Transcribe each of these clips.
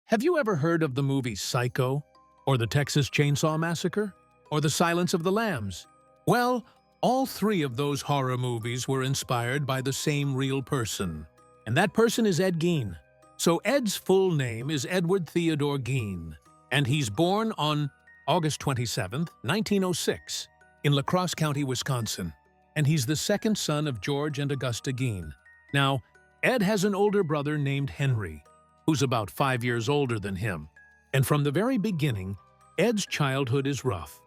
Have you ever heard of the movie Psycho, or the Texas Chainsaw Massacre, or The Silence of the Lambs? Well, all three of those horror movies were inspired by the same real person, and that person is Ed Gein. So Ed's full name is Edward Theodore Gein, and he's born on August 27, 1906, in La Crosse County, Wisconsin, and he's the second son of George and Augusta Gein. Now, Ed has an older brother named Henry, who's about 5 years older than him. And from the very beginning, Ed's childhood is rough.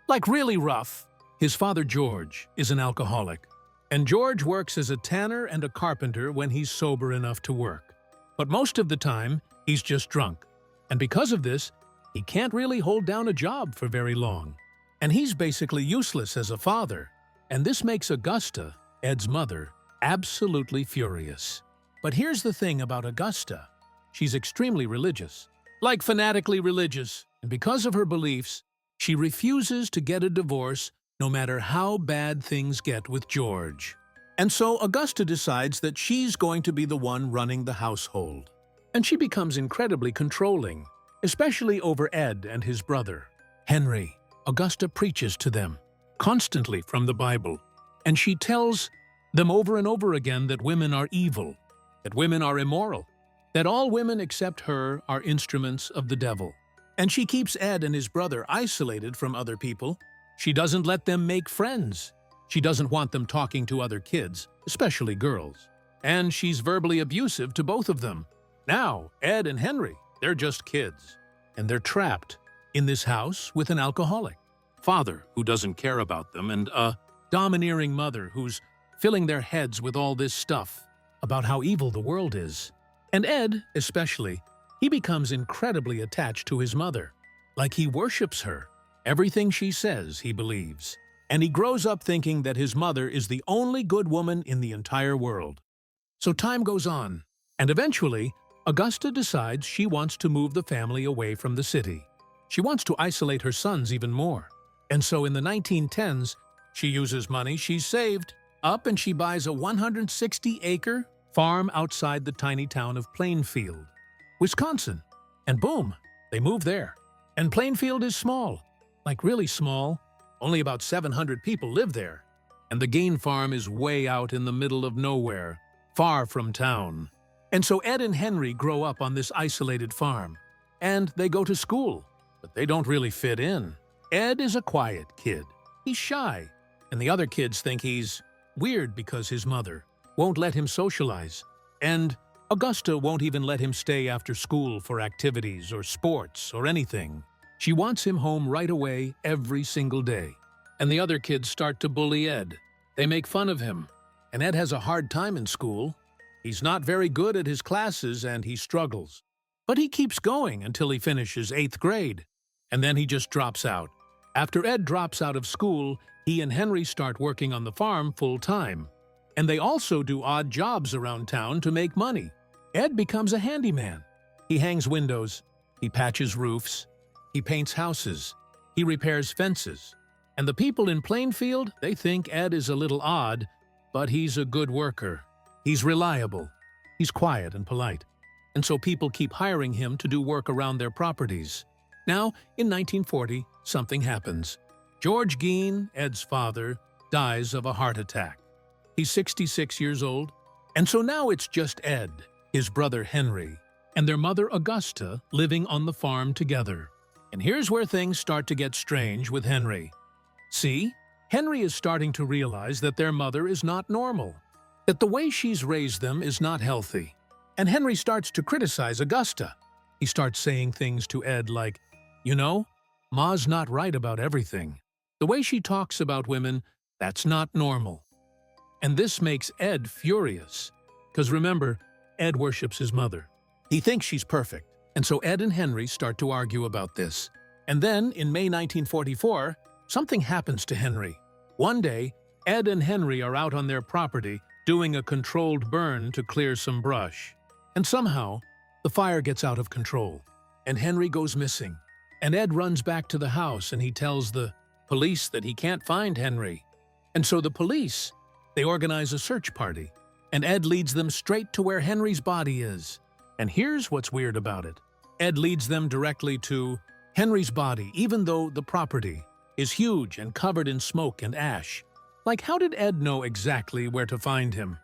Like really rough. His father, George, is an alcoholic, and George works as a tanner and a carpenter when he's sober enough to work. But most of the time, he's just drunk. And because of this, he can't really hold down a job for very long. And he's basically useless as a father. And this makes Augusta, Ed's mother, absolutely furious. But here's the thing about Augusta. She's extremely religious, like fanatically religious, and because of her beliefs, she refuses to get a divorce no matter how bad things get with George. And so Augusta decides that she's going to be the one running the household. And she becomes incredibly controlling, especially over Ed and his brother, Henry. Augusta preaches to them, constantly from the Bible, and she tells them over and over again that women are evil, that women are immoral, that all women except her are instruments of the devil. And she keeps Ed and his brother isolated from other people. She doesn't let them make friends. She doesn't want them talking to other kids, especially girls. And she's verbally abusive to both of them. Now, Ed and Henry, they're just kids. And they're trapped in this house with an alcoholic father who doesn't care about them and a domineering mother who's filling their heads with all this stuff about how evil the world is. And Ed, especially, he becomes incredibly attached to his mother. Like he worships her. Everything she says, he believes. And he grows up thinking that his mother is the only good woman in the entire world. So time goes on, and eventually, Augusta decides she wants to move the family away from the city. She wants to isolate her sons even more. And so in the 1910s, she uses money she's saved up and she buys a 160-acre farm outside the tiny town of Plainfield, Wisconsin. And boom, they move there. And Plainfield is small, like really small. Only about 700 people live there. And the Gein farm is way out in the middle of nowhere, far from town. And so Ed and Henry grow up on this isolated farm. And they go to school, but they don't really fit in. Ed is a quiet kid. He's shy. And the other kids think he's weird because his mother won't let him socialize. And Augusta won't even let him stay after school for activities or sports or anything. She wants him home right away every single day. And the other kids start to bully Ed. They make fun of him. And Ed has a hard time in school. He's not very good at his classes and he struggles. But he keeps going until he finishes 8th grade. And then he just drops out. After Ed drops out of school, he and Henry start working on the farm full-time. And they also do odd jobs around town to make money. Ed becomes a handyman. He hangs windows, he patches roofs, he paints houses, he repairs fences. And the people in Plainfield, they think Ed is a little odd, but he's a good worker. He's reliable. He's quiet and polite. And so people keep hiring him to do work around their properties. Now, in 1940, something happens. George Gein, Ed's father, dies of a heart attack. He's 66 years old, and so now it's just Ed, his brother Henry, and their mother Augusta living on the farm together. And here's where things start to get strange with Henry. See, Henry is starting to realize that their mother is not normal, that the way she's raised them is not healthy. And Henry starts to criticize Augusta. He starts saying things to Ed like, "You know, Ma's not right about everything. The way she talks about women, that's not normal." And this makes Ed furious. Because remember, Ed worships his mother. He thinks she's perfect. And so Ed and Henry start to argue about this. And then, in May 1944, something happens to Henry. One day, Ed and Henry are out on their property doing a controlled burn to clear some brush. And somehow, the fire gets out of control. And Henry goes missing. And Ed runs back to the house and he tells the police that he can't find Henry. And so the police, they organize a search party, and Ed leads them straight to where Henry's body is. And here's what's weird about it. Ed leads them directly to Henry's body, even though the property is huge and covered in smoke and ash. Like, how did Ed know exactly where to find him?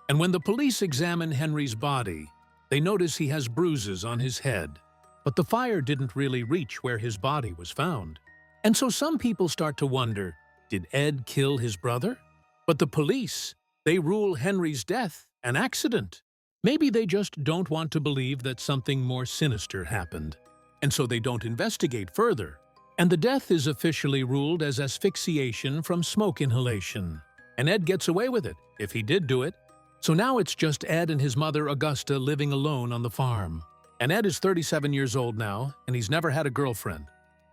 And when the police examine Henry's body, they notice he has bruises on his head. But the fire didn't really reach where his body was found. And so some people start to wonder, did Ed kill his brother? But the police, they rule Henry's death an accident. Maybe they just don't want to believe that something more sinister happened, and so they don't investigate further. And the death is officially ruled as asphyxiation from smoke inhalation. And Ed gets away with it, if he did do it. So now it's just Ed and his mother Augusta living alone on the farm. And Ed is 37 years old now, and he's never had a girlfriend.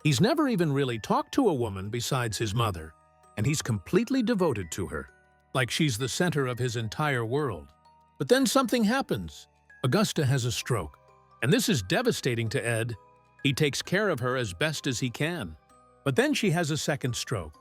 He's never even really talked to a woman besides his mother, and he's completely devoted to her, like she's the center of his entire world. But then something happens. Augusta has a stroke, and this is devastating to Ed. He takes care of her as best as he can. But then she has a second stroke,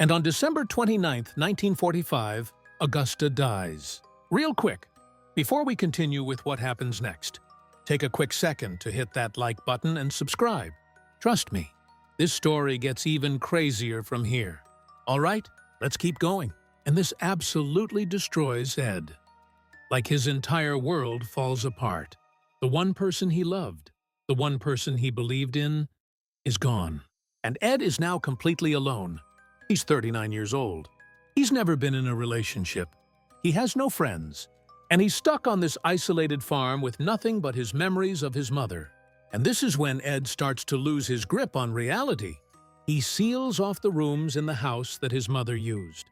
and on December 29th, 1945, Augusta dies. Real quick, before we continue with what happens next, take a quick second to hit that like button and subscribe. Trust me, this story gets even crazier from here. All right, let's keep going. And this absolutely destroys Ed. Like his entire world falls apart. The one person he loved, the one person he believed in, is gone. And Ed is now completely alone. He's 39 years old. He's never been in a relationship. He has no friends. And he's stuck on this isolated farm with nothing but his memories of his mother. And this is when Ed starts to lose his grip on reality. He seals off the rooms in the house that his mother used.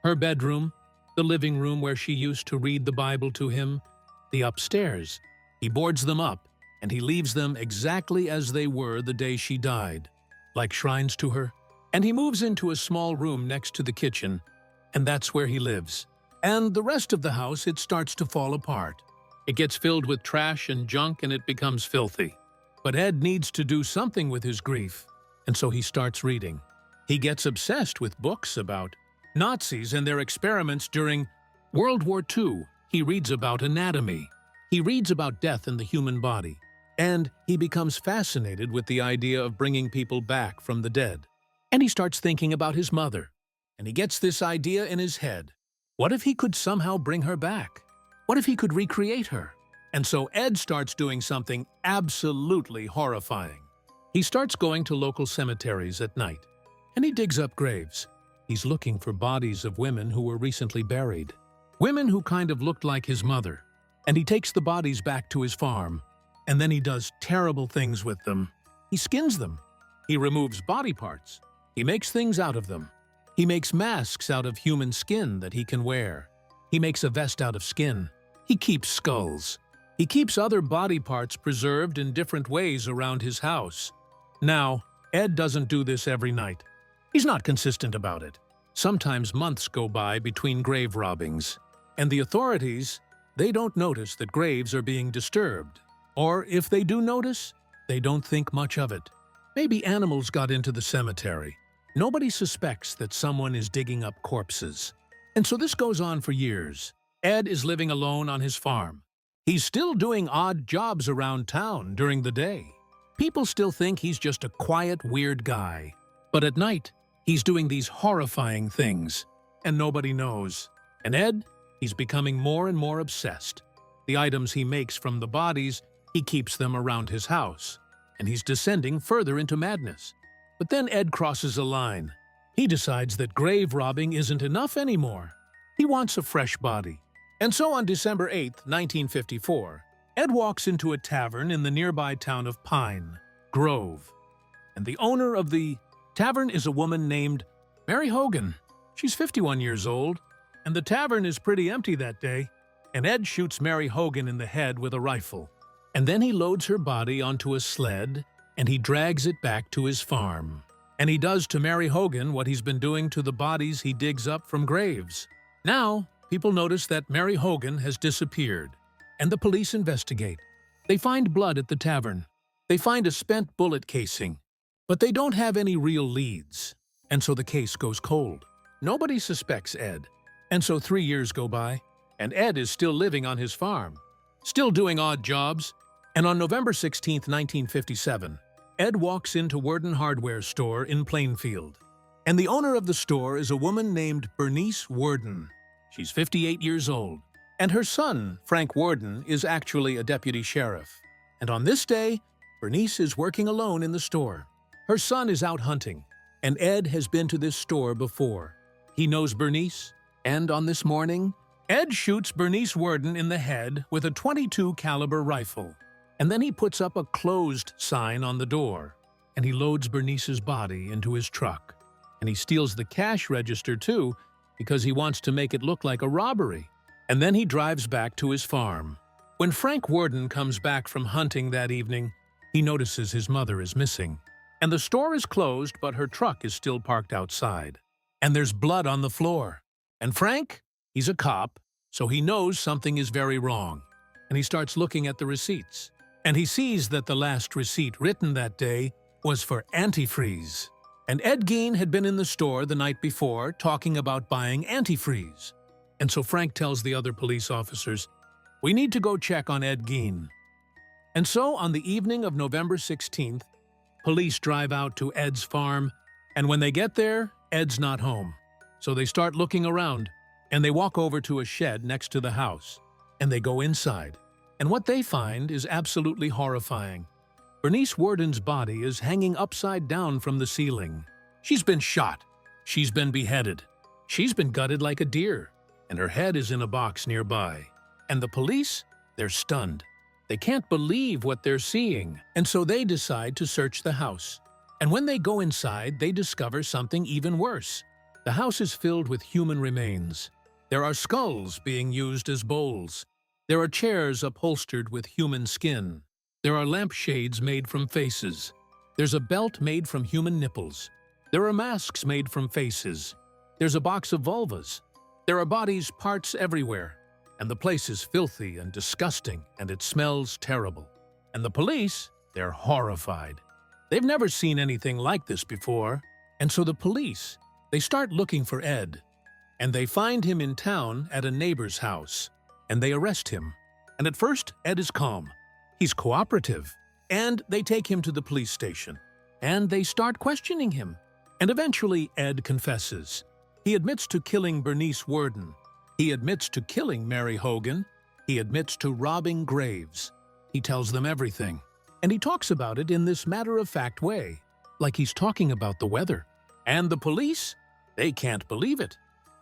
Her bedroom, the living room where she used to read the Bible to him, the upstairs. He boards them up, and he leaves them exactly as they were the day she died, like shrines to her. And he moves into a small room next to the kitchen, and that's where he lives. And the rest of the house, it starts to fall apart. It gets filled with trash and junk, and it becomes filthy. But Ed needs to do something with his grief, and so he starts reading. He gets obsessed with books about Nazis and their experiments during World War II. He reads about anatomy. He reads about death in the human body. And he becomes fascinated with the idea of bringing people back from the dead. And he starts thinking about his mother. And he gets this idea in his head. What if he could somehow bring her back? What if he could recreate her? And so Ed starts doing something absolutely horrifying. He starts going to local cemeteries at night, and he digs up graves. He's looking for bodies of women who were recently buried. Women who kind of looked like his mother. And he takes the bodies back to his farm, and then he does terrible things with them. He skins them. He removes body parts. He makes things out of them. He makes masks out of human skin that he can wear. He makes a vest out of skin. He keeps skulls. He keeps other body parts preserved in different ways around his house. Now, Ed doesn't do this every night. He's not consistent about it. Sometimes months go by between grave robbings, and the authorities, they don't notice that graves are being disturbed. Or if they do notice, they don't think much of it. Maybe animals got into the cemetery. Nobody suspects that someone is digging up corpses. And so this goes on for years. Ed is living alone on his farm. He's still doing odd jobs around town during the day. People still think he's just a quiet, weird guy. But at night, he's doing these horrifying things, and nobody knows. And Ed, he's becoming more and more obsessed. The items he makes from the bodies, he keeps them around his house, and he's descending further into madness. But then Ed crosses a line. He decides that grave robbing isn't enough anymore. He wants a fresh body. And so on December 8th, 1954, Ed walks into a tavern in the nearby town of Pine Grove. And the owner of the tavern is a woman named Mary Hogan. She's 51 years old, and the tavern is pretty empty that day. And Ed shoots Mary Hogan in the head with a rifle. And then he loads her body onto a sled, and he drags it back to his farm. And he does to Mary Hogan what he's been doing to the bodies he digs up from graves. Now, people notice that Mary Hogan has disappeared, and the police investigate. They find blood at the tavern. They find a spent bullet casing, but they don't have any real leads, and so the case goes cold. Nobody suspects Ed, and so 3 years go by, and Ed is still living on his farm, still doing odd jobs, And on November 16, 1957, Ed walks into Worden Hardware store in Plainfield. And the owner of the store is a woman named Bernice Worden. She's 58 years old. And her son, Frank Worden, is actually a deputy sheriff. And on this day, Bernice is working alone in the store. Her son is out hunting, and Ed has been to this store before. He knows Bernice, and on this morning, Ed shoots Bernice Worden in the head with a .22 caliber rifle. And then he puts up a closed sign on the door, and he loads Bernice's body into his truck. And he steals the cash register too, because he wants to make it look like a robbery. And then he drives back to his farm. When Frank Worden comes back from hunting that evening, he notices his mother is missing. And the store is closed, but her truck is still parked outside. And there's blood on the floor. And Frank, he's a cop, so he knows something is very wrong. And he starts looking at the receipts. And he sees that the last receipt written that day was for antifreeze. And Ed Gein had been in the store the night before talking about buying antifreeze. And so Frank tells the other police officers, "We need to go check on Ed Gein." And so on the evening of November 16th, police drive out to Ed's farm, and when they get there, Ed's not home. So they start looking around, and they walk over to a shed next to the house, and they go inside. And what they find is absolutely horrifying. Bernice Worden's body is hanging upside down from the ceiling. She's been shot. She's been beheaded. She's been gutted like a deer, and her head is in a box nearby. And the police, they're stunned. They can't believe what they're seeing, and so they decide to search the house. And when they go inside, they discover something even worse. The house is filled with human remains. There are skulls being used as bowls. There are chairs upholstered with human skin. There are lampshades made from faces. There's a belt made from human nipples. There are masks made from faces. There's a box of vulvas. There are bodies' parts everywhere. And the place is filthy and disgusting, and it smells terrible. And the police, they're horrified. They've never seen anything like this before. And so the police, they start looking for Ed. And they find him in town at a neighbor's house. And they arrest him. And at first, Ed is calm. He's cooperative. And they take him to the police station. And they start questioning him. And eventually, Ed confesses. He admits to killing Bernice Worden. He admits to killing Mary Hogan. He admits to robbing graves. He tells them everything. And he talks about it in this matter-of-fact way, like he's talking about the weather. And the police, they can't believe it.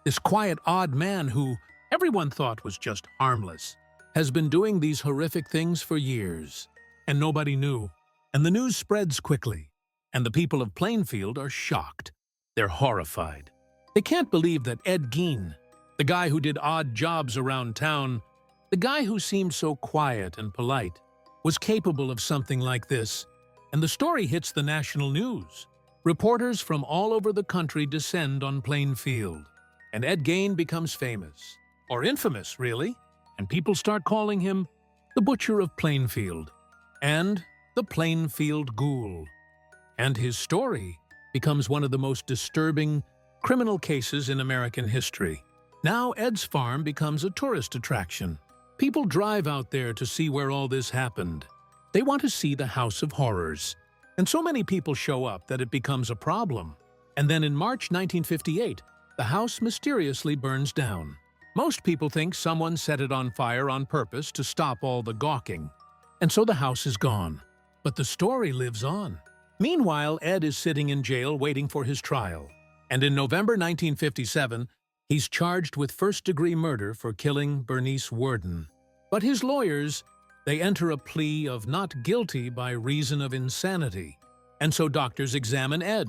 This quiet, odd man who everyone thought was just harmless has been doing these horrific things for years. And nobody knew. And the news spreads quickly. And the people of Plainfield are shocked. They're horrified. They can't believe that Ed Gein, the guy who did odd jobs around town, the guy who seemed so quiet and polite, was capable of something like this. And the story hits the national news. Reporters from all over the country descend on Plainfield. And Ed Gein becomes famous, or infamous, really. And people start calling him the Butcher of Plainfield, and the Plainfield Ghoul. And his story becomes one of the most disturbing criminal cases in American history. Now Ed's farm becomes a tourist attraction. People drive out there to see where all this happened. They want to see the House of Horrors. And so many people show up that it becomes a problem. And then in March 1958, the house mysteriously burns down. Most people think someone set it on fire on purpose to stop all the gawking. And so the house is gone. But the story lives on. Meanwhile, Ed is sitting in jail waiting for his trial. And in November 1957, he's charged with first-degree murder for killing Bernice Worden. But his lawyers, they enter a plea of not guilty by reason of insanity. And so doctors examine Ed.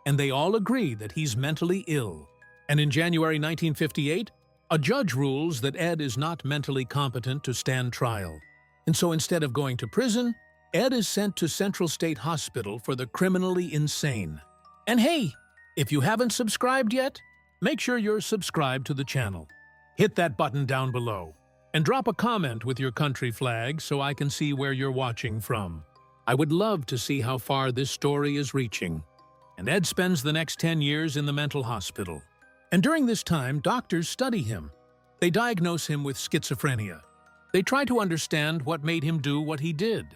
And they all agree that he's mentally ill. And in January 1958, a judge rules that Ed is not mentally competent to stand trial. And so instead of going to prison, Ed is sent to Central State Hospital for the criminally insane. And hey, if you haven't subscribed yet, make sure you're subscribed to the channel. Hit that button down below and drop a comment with your country flag so I can see where you're watching from. I would love to see how far this story is reaching. And Ed spends the next 10 years in the mental hospital. And during this time, doctors study him. They diagnose him with schizophrenia. They try to understand what made him do what he did.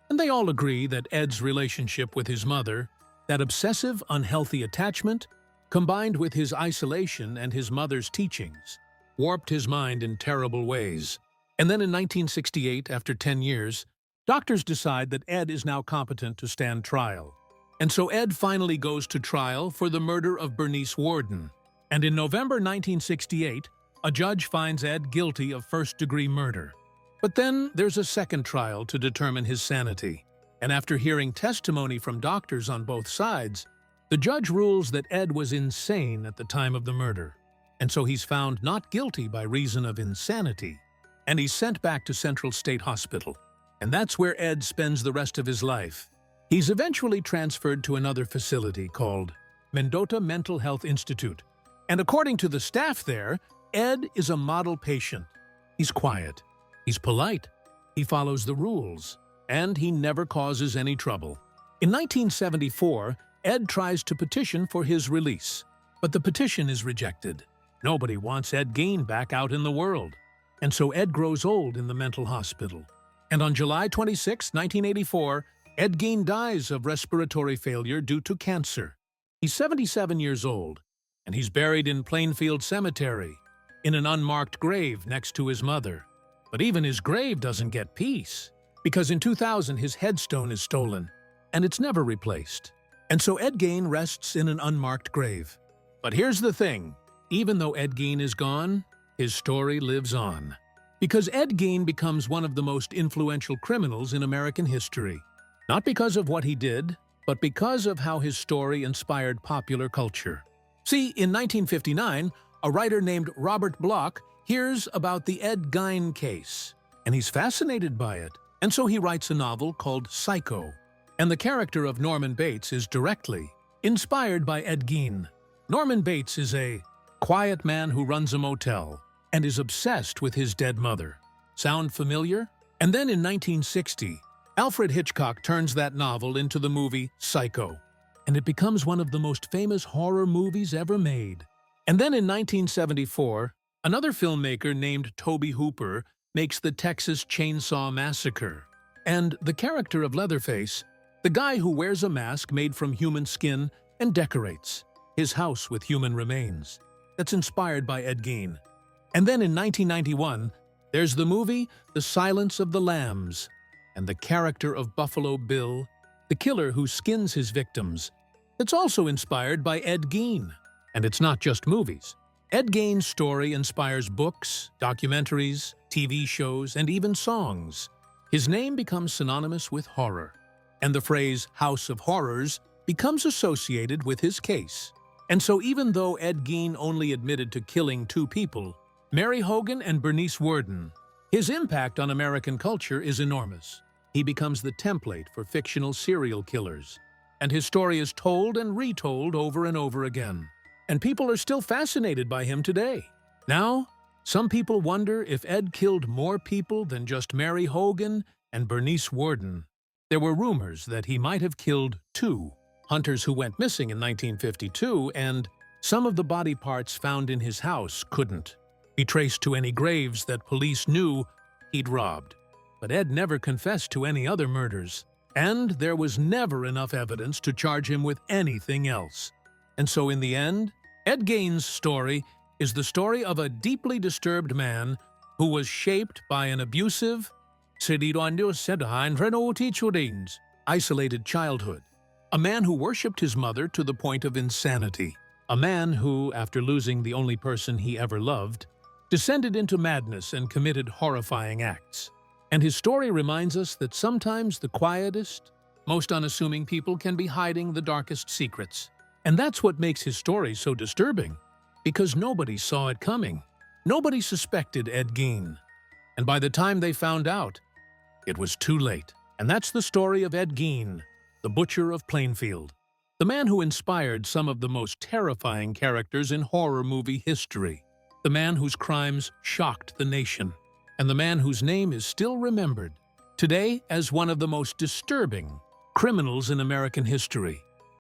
And they all agree that Ed's relationship with his mother, that obsessive, unhealthy attachment, combined with his isolation and his mother's teachings, warped his mind in terrible ways. And then in 1968, after 10 years, doctors decide that Ed is now competent to stand trial. And so Ed finally goes to trial for the murder of Bernice Worden. And in November 1968, a judge finds Ed guilty of first-degree murder. But then there's a second trial to determine his sanity. And after hearing testimony from doctors on both sides, the judge rules that Ed was insane at the time of the murder. And so he's found not guilty by reason of insanity. And he's sent back to Central State Hospital. And that's where Ed spends the rest of his life. He's eventually transferred to another facility called Mendota Mental Health Institute. And according to the staff there, Ed is a model patient. He's quiet. He's polite. He follows the rules. And he never causes any trouble. In 1974, Ed tries to petition for his release. But the petition is rejected. Nobody wants Ed Gein back out in the world. And so Ed grows old in the mental hospital. And on July 26, 1984, Ed Gein dies of respiratory failure due to cancer. He's 77 years old, and he's buried in Plainfield Cemetery, in an unmarked grave next to his mother. But even his grave doesn't get peace, because in 2000 his headstone is stolen, and it's never replaced. And so Ed Gein rests in an unmarked grave. But here's the thing, even though Ed Gein is gone, his story lives on. Because Ed Gein becomes one of the most influential criminals in American history. Not because of what he did, but because of how his story inspired popular culture. See, in 1959, a writer named Robert Bloch hears about the Ed Gein case, and he's fascinated by it. And so he writes a novel called Psycho. And the character of Norman Bates is directly inspired by Ed Gein. Norman Bates is a quiet man who runs a motel and is obsessed with his dead mother. Sound familiar? And then in 1960, Alfred Hitchcock turns that novel into the movie Psycho, and it becomes one of the most famous horror movies ever made. And then in 1974, another filmmaker named Tobe Hooper makes the Texas Chainsaw Massacre. And the character of Leatherface, the guy who wears a mask made from human skin and decorates his house with human remains, that's inspired by Ed Gein. And then in 1991, there's the movie The Silence of the Lambs, and the character of Buffalo Bill, the killer who skins his victims, that's also inspired by Ed Gein. And it's not just movies. Ed Gein's story inspires books, documentaries, TV shows, and even songs. His name becomes synonymous with horror, and the phrase House of Horrors becomes associated with his case. And so even though Ed Gein only admitted to killing 2 people, Mary Hogan and Bernice Worden, his impact on American culture is enormous. He becomes the template for fictional serial killers, and his story is told and retold over and over again. And people are still fascinated by him today. Now, some people wonder if Ed killed more people than just Mary Hogan and Bernice Worden. There were rumors that he might have killed 2 hunters who went missing in 1952, and some of the body parts found in his house couldn't be traced to any graves that police knew he'd robbed. But Ed never confessed to any other murders, and there was never enough evidence to charge him with anything else. And so in the end, Ed Gein's story is the story of a deeply disturbed man who was shaped by an abusive, isolated childhood. A man who worshipped his mother to the point of insanity. A man who, after losing the only person he ever loved, descended into madness and committed horrifying acts. And his story reminds us that sometimes the quietest, most unassuming people can be hiding the darkest secrets. And that's what makes his story so disturbing, because nobody saw it coming. Nobody suspected Ed Gein. And by the time they found out, it was too late. And that's the story of Ed Gein, the Butcher of Plainfield, the man who inspired some of the most terrifying characters in horror movie history, the man whose crimes shocked the nation, and the man whose name is still remembered today as one of the most disturbing criminals in American history.